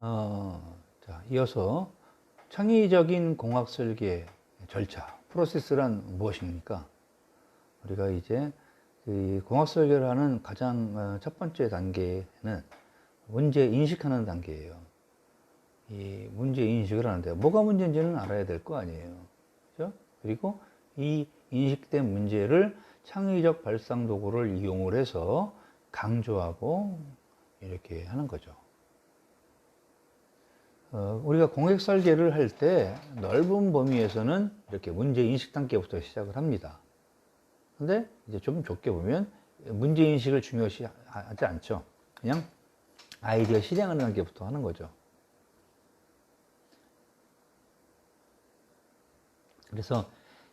자, 이어서 창의적인 공학 설계 절차, 프로세스란 무엇입니까? 우리가 이제 이 공학 설계를 하는 가장 첫 번째 단계는 문제 인식하는 단계예요. 이 문제 인식을 하는데 뭐가 문제인지는 알아야 될 거 아니에요. 그죠? 그리고 이 인식된 문제를 창의적 발상 도구를 이용을 해서 강조하고 이렇게 하는 거죠. 우리가 공학 설계를 할 때 넓은 범위에서는 이렇게 문제 인식 단계부터 시작을 합니다. 근데 이제 좀 좁게 보면 문제 인식을 중요시 하지 않죠. 그냥 아이디어 실행하는 단계부터 하는 거죠. 그래서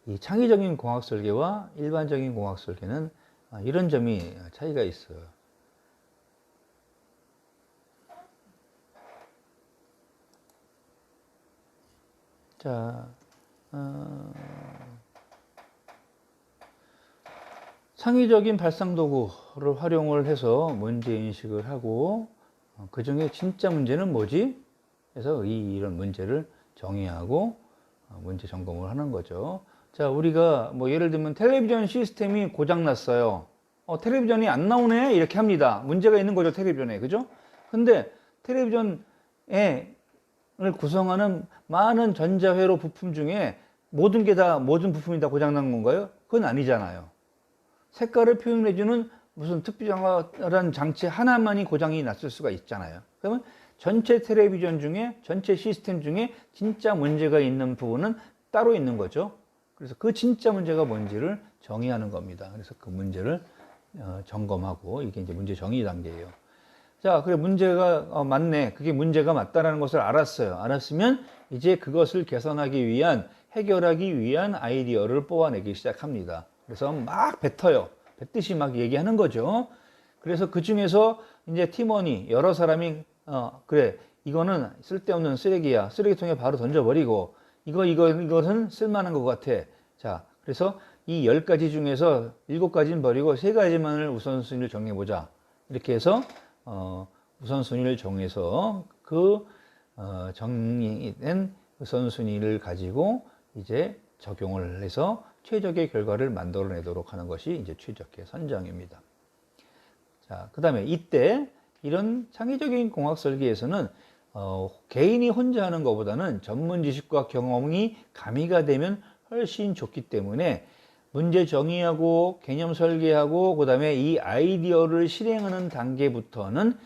이 창의적인 공학 설계와 일반적인 공학 설계는 이런 점이 차이가 있어요. 자, 창의적인 발상 도구를 활용을 해서 문제 인식을 하고 그 중에 진짜 문제는 뭐지? 해서 이런 문제를 정의하고 문제 점검을 하는 거죠. 자, 우리가 뭐 예를 들면 텔레비전 시스템이 고장 났어요. 텔레비전이 안 나오네? 이렇게 합니다. 문제가 있는 거죠, 텔레비전에. 그죠? 근데 텔레비전을 구성하는 많은 전자회로 부품 중에 모든 부품이 다 고장난 건가요? 그건 아니잖아요. 색깔을 표현해주는 무슨 특별한 장치 하나만이 고장이 났을 수가 있잖아요. 그러면 전체 텔레비전 중에, 전체 시스템 중에 진짜 문제가 있는 부분은 따로 있는 거죠. 그래서 그 진짜 문제가 뭔지를 정의하는 겁니다. 그래서 그 문제를 점검하고 이게 이제 문제 정의 단계예요. 자, 그래 문제가 맞네. 그게 문제가 맞다라는 것을 알았어요. 알았으면 이제 그것을 개선하기 위한, 해결하기 위한 아이디어를 뽑아내기 시작합니다. 그래서 막 뱉어요. 뱉듯이 막 얘기하는 거죠. 그래서 그 중에서 이제 팀원이 여러 사람이 그래 이거는 쓸데없는 쓰레기야. 쓰레기통에 바로 던져버리고 이것은 쓸만한 것 같아. 자, 그래서 이 10가지 중에서 7가지는 버리고 3가지만을 우선순위를 정해보자. 이렇게 해서 우선순위를 정해서 그 정리된 우선순위를 가지고 이제 적용을 해서 최적의 결과를 만들어내도록 하는 것이 이제 최적의 선정입니다. 자, 그 다음에 이때 이런 창의적인 공학 설계에서는 개인이 혼자 하는 것보다는 전문 지식과 경험이 가미가 되면 훨씬 좋기 때문에 문제 정의하고 개념 설계하고 그 다음에 이 아이디어를 실행하는 단계부터는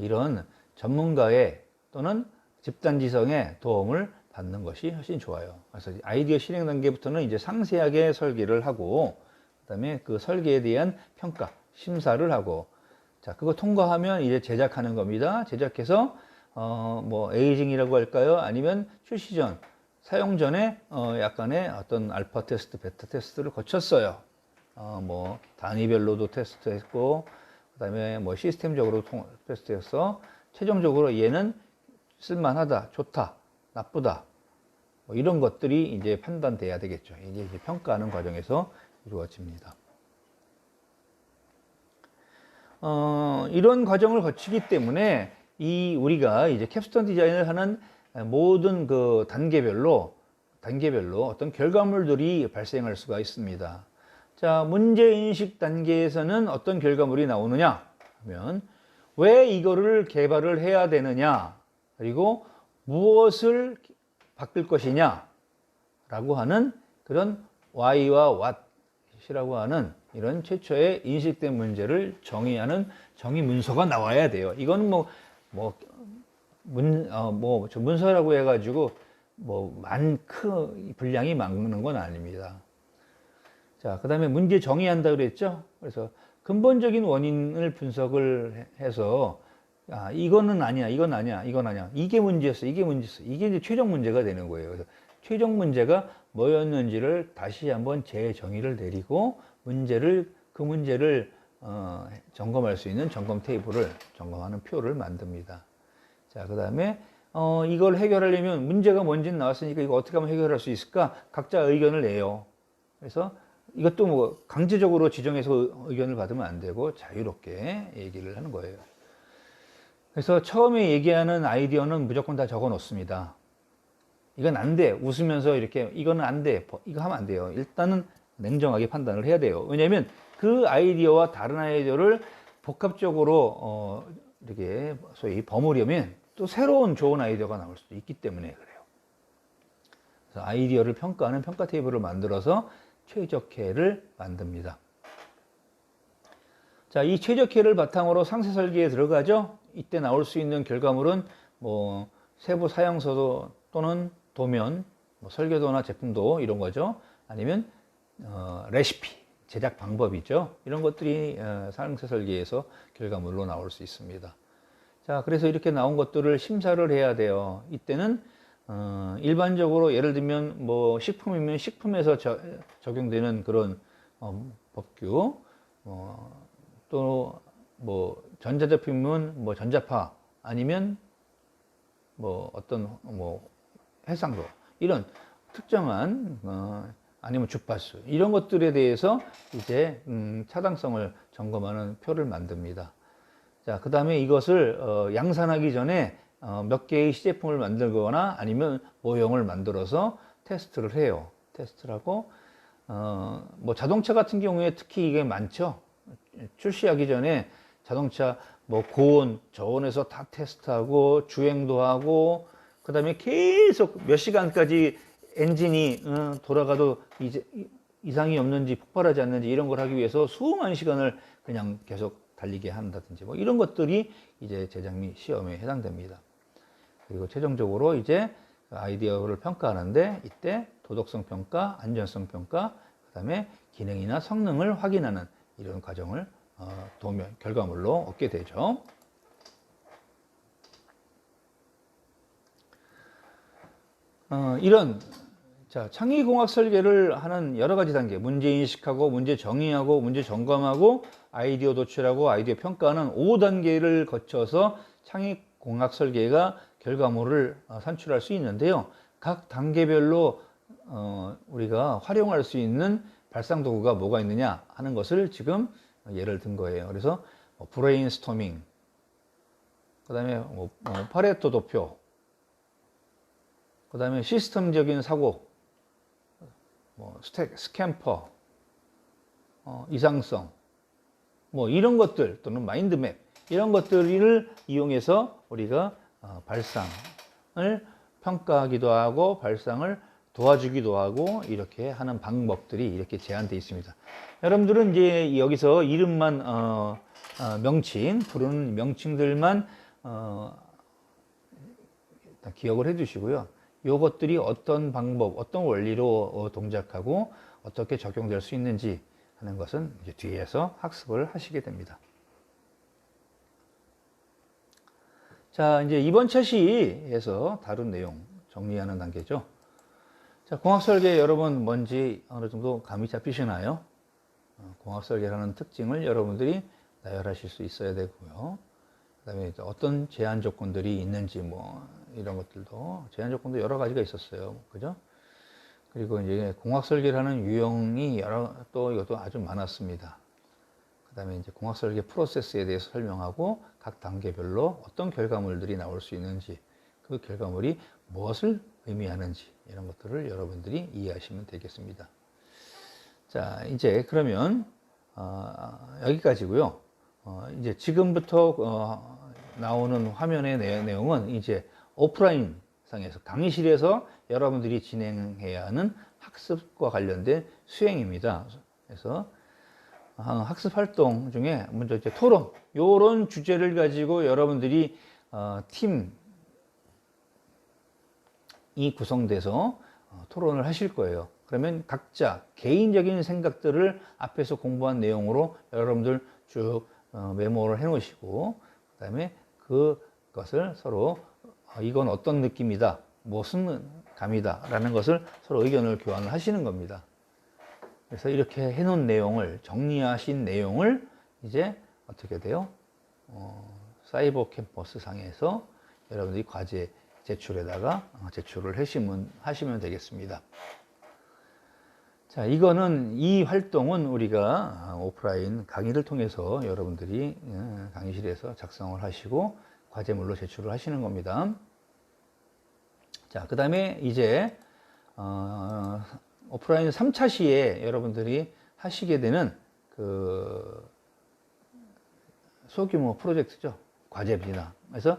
이런 전문가의 또는 집단지성의 도움을 받는 것이 훨씬 좋아요. 그래서 아이디어 실행 단계부터는 이제 상세하게 설계를 하고 그다음에 그 설계에 대한 평가, 심사를 하고 자, 그거 통과하면 이제 제작하는 겁니다. 제작해서 뭐 에이징이라고 할까요? 아니면 출시 전, 사용 전에 약간의 어떤 알파 테스트, 베타 테스트를 거쳤어요. 뭐 단위별로도 테스트했고 그다음에 뭐 시스템적으로 테스트해서 최종적으로 얘는 쓸만하다, 좋다, 나쁘다 뭐 이런 것들이 이제 판단돼야 되겠죠. 이게 이제 평가하는 과정에서 이루어집니다. 이런 과정을 거치기 때문에 우리가 이제 캡스톤 디자인을 하는 모든 그 단계별로 어떤 결과물들이 발생할 수가 있습니다. 자, 문제 인식 단계에서는 어떤 결과물이 나오느냐 하면 왜 이거를 개발을 해야 되느냐 그리고 무엇을 바꿀 것이냐 라고 하는 그런 why와 what이라고 하는 이런 최초의 인식된 문제를 정의하는 정의 문서가 나와야 돼요. 이건 문서라고 해가지고 분량이 많은 건 아닙니다. 자, 그 다음에 문제 정의한다 그랬죠? 그래서 근본적인 원인을 분석을 해서 이거는 아니야, 이건 아니야, 이건 아니야. 이게 문제였어, 이게 문제였어. 이게 이제 최종 문제가 되는 거예요. 그래서 최종 문제가 뭐였는지를 다시 한번 재정의를 내리고 그 문제를 점검할 수 있는 점검 테이블을 점검하는 표를 만듭니다. 자, 그 다음에 이걸 해결하려면 문제가 뭔지는 나왔으니까 이거 어떻게 하면 해결할 수 있을까? 각자 의견을 내요. 그래서 이것도 뭐 강제적으로 지정해서 의견을 받으면 안 되고 자유롭게 얘기를 하는 거예요. 그래서 처음에 얘기하는 아이디어는 무조건 다 적어 놓습니다. 이건 안 돼. 웃으면서 이렇게 이거는 안 돼. 이거 하면 안 돼요. 일단은 냉정하게 판단을 해야 돼요. 왜냐하면 그 아이디어와 다른 아이디어를 복합적으로 이렇게 소위 버무려면 또 새로운 좋은 아이디어가 나올 수도 있기 때문에 그래요. 그래서 아이디어를 평가하는 평가 테이블을 만들어서 최적화를 만듭니다. 자, 이 최적화를 바탕으로 상세 설계에 들어가죠. 이때 나올 수 있는 결과물은 뭐 세부 사용서도 또는 도면, 뭐 설계도나 제품도 이런 거죠. 아니면 레시피, 제작 방법이죠. 이런 것들이 상세 설계에서 결과물로 나올 수 있습니다. 자, 그래서 이렇게 나온 것들을 심사를 해야 돼요. 이때는 일반적으로 예를 들면 뭐 식품이면 식품에서 적용되는 그런 법규, 또 뭐 전자제품이면 뭐 전자파 아니면 뭐 어떤 뭐 해상도 이런 특정한 아니면 주파수 이런 것들에 대해서 이제 타당성을 점검하는 표를 만듭니다. 자, 그 다음에 이것을 양산하기 전에 몇 개의 시제품을 만들거나 아니면 모형을 만들어서 테스트를 해요. 테스트를 하고 뭐 자동차 같은 경우에 특히 이게 많죠. 출시하기 전에 자동차 뭐 고온, 저온에서 다 테스트하고 주행도 하고 그 다음에 계속 몇 시간까지 엔진이 돌아가도 이상이 없는지 폭발하지 않는지 이런 걸 하기 위해서 수많은 시간을 그냥 계속 달리게 한다든지 뭐 이런 것들이 이제 제작 및 시험에 해당됩니다. 그리고 최종적으로 이제 아이디어를 평가하는데 이때 도덕성 평가, 안전성 평가, 그 다음에 기능이나 성능을 확인하는 이런 과정을 도면, 결과물로 얻게 되죠. 이런 창의공학 설계를 하는 여러 가지 단계, 문제 인식하고, 문제 정의하고, 문제 점검하고, 아이디어 도출하고, 아이디어 평가하는 5단계를 거쳐서 창의공학 설계가 결과물을 산출할 수 있는데요. 각 단계별로 우리가 활용할 수 있는 발상 도구가 뭐가 있느냐 하는 것을 지금 예를 든 거예요. 그래서 브레인스토밍, 그 다음에 파레토 도표, 그 다음에 시스템적인 사고, 스캠퍼, 이상성, 뭐 이런 것들 또는 마인드맵 이런 것들을 이용해서 우리가 발상을 평가하기도 하고 발상을 도와주기도 하고 이렇게 하는 방법들이 이렇게 제한되어 있습니다. 여러분들은 이제 여기서 이름만 명칭 부르는 명칭들만 기억을 해 두시고요. 이것들이 어떤 방법, 어떤 원리로 동작하고 어떻게 적용될 수 있는지 하는 것은 이제 뒤에서 학습을 하시게 됩니다. 자, 이제 이번 차시에서 다룬 내용 정리하는 단계죠. 자, 공학 설계 여러분 뭔지 어느 정도 감이 잡히시나요? 공학 설계라는 특징을 여러분들이 나열하실 수 있어야 되고요. 그다음에 어떤 제한 조건들이 있는지 뭐 이런 것들도 제한 조건도 여러 가지가 있었어요. 그죠? 그리고 이제 공학 설계라는 유형이 또 이것도 아주 많았습니다. 그다음에 이제 공학 설계 프로세스에 대해서 설명하고 각 단계별로 어떤 결과물들이 나올 수 있는지 그 결과물이 무엇을 의미하는지 이런 것들을 여러분들이 이해하시면 되겠습니다. 자, 이제 그러면 여기까지고요. 이제 지금부터 나오는 화면의 내용은 이제 오프라인 상에서 강의실에서 여러분들이 진행해야 하는 학습과 관련된 수행입니다. 그래서 학습 활동 중에 먼저 이제 토론, 이런 주제를 가지고 여러분들이 팀이 구성돼서 토론을 하실 거예요. 그러면 각자 개인적인 생각들을 앞에서 공부한 내용으로 여러분들 쭉 메모를 해 놓으시고 그 다음에 그것을 서로 이건 어떤 느낌이다, 무슨 감이다 라는 것을 서로 의견을 교환을 하시는 겁니다. 그래서 이렇게 해놓은 내용을 정리하신 내용을 이제 어떻게 돼요? 사이버 캠퍼스 상에서 여러분들이 과제 제출에다가 제출을 하시면 되겠습니다. 자, 이 활동은 우리가 오프라인 강의를 통해서 여러분들이 강의실에서 작성을 하시고 과제물로 제출을 하시는 겁니다. 자, 그 다음에 이제 오프라인 3차 시에 여러분들이 하시게 되는 그 소규모 프로젝트죠. 과제입니다. 그래서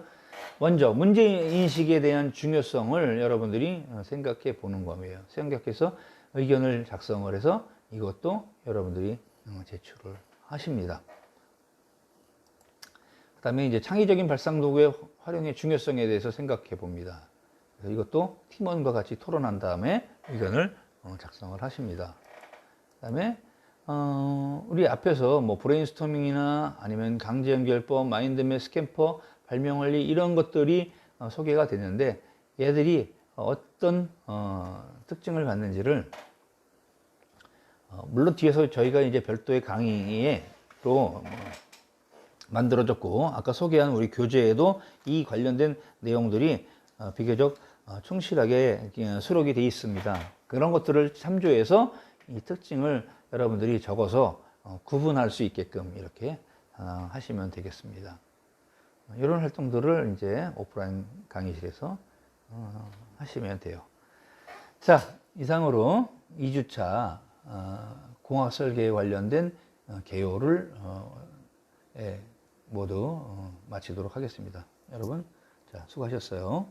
먼저 문제인식에 대한 중요성을 여러분들이 생각해 보는 거예요. 생각해서 의견을 작성을 해서 이것도 여러분들이 제출을 하십니다. 그 다음에 이제 창의적인 발상도구의 활용의 중요성에 대해서 생각해 봅니다. 그래서 이것도 팀원과 같이 토론한 다음에 의견을 작성을 하십니다. 그 다음에 우리 앞에서 뭐 브레인스토밍이나 아니면 강제연결법, 마인드맵, 스캠퍼, 발명원리 이런 것들이 소개가 됐는데 얘들이 어떤 특징을 갖는지를 물론 뒤에서 저희가 이제 별도의 강의로 만들어졌고 아까 소개한 우리 교재에도 이 관련된 내용들이 비교적 충실하게 수록이 되어 있습니다. 그런 것들을 참조해서 이 특징을 여러분들이 적어서 구분할 수 있게끔 이렇게 하시면 되겠습니다. 이런 활동들을 이제 오프라인 강의실에서 하시면 돼요. 자, 이상으로 2주차 공학 설계에 관련된 개요를 모두 마치도록 하겠습니다. 여러분, 자, 수고하셨어요.